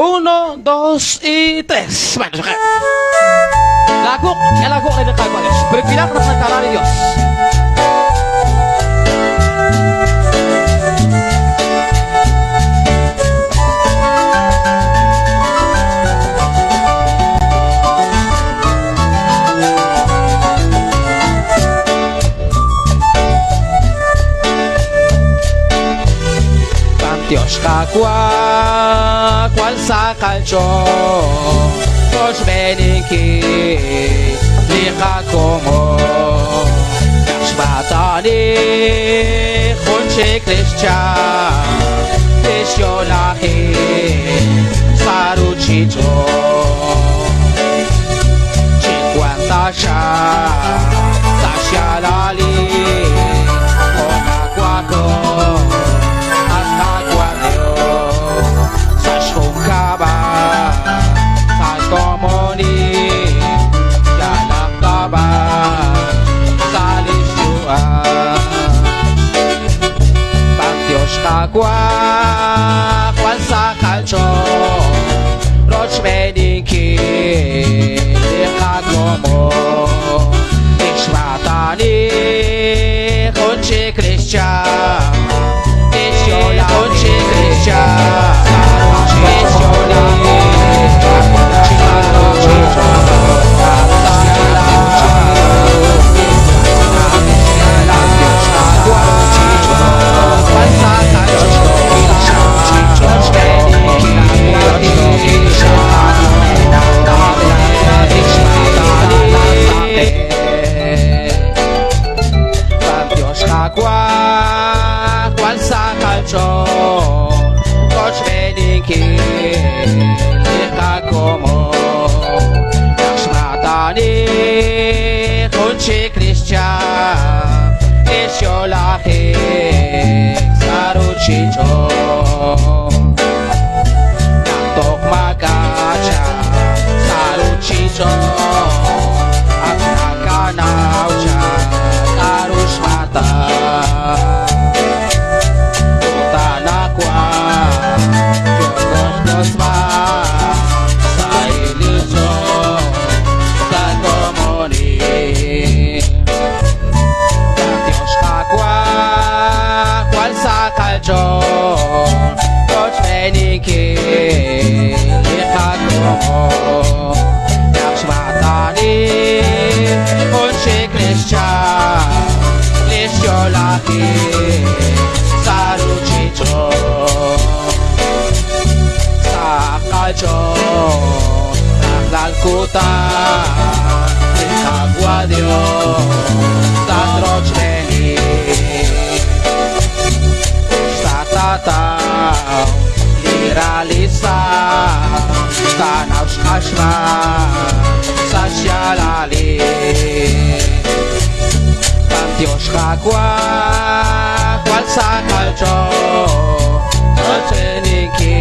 1, 2 y 3. Bueno, lagu ay nakagawa. Berpihak na pagkala ni Diyos. Dios kakwa kwal sa kalcho Dios beniki lika como Nashbatani khunche krishcha Deshyolahi saruchito 50 sha tashalali Konakwako Kwal sa kalcho Roch mediki Likagomo Ishmatani Kunchi Krishcha Ishyola Kunchi Krishcha Ishyola Kwal sa kalcho Coach Beniki Lika como Nashmatani Kunchi Krishcha Ishyolahi Saruchito Nantok Magacha Saruchito Agnakanaucha Karushmata Coach Beniki Likagomo Nashmatani Kunchi Krishcha Ishyolahi Saruchito Sa kalcho Naglalkuta Likagwadio Tatroch Beniki Tataw Liralisa Tanaw Shkashma Sasyalali Pantios Kakwa Kwal sa kalcho Notseniki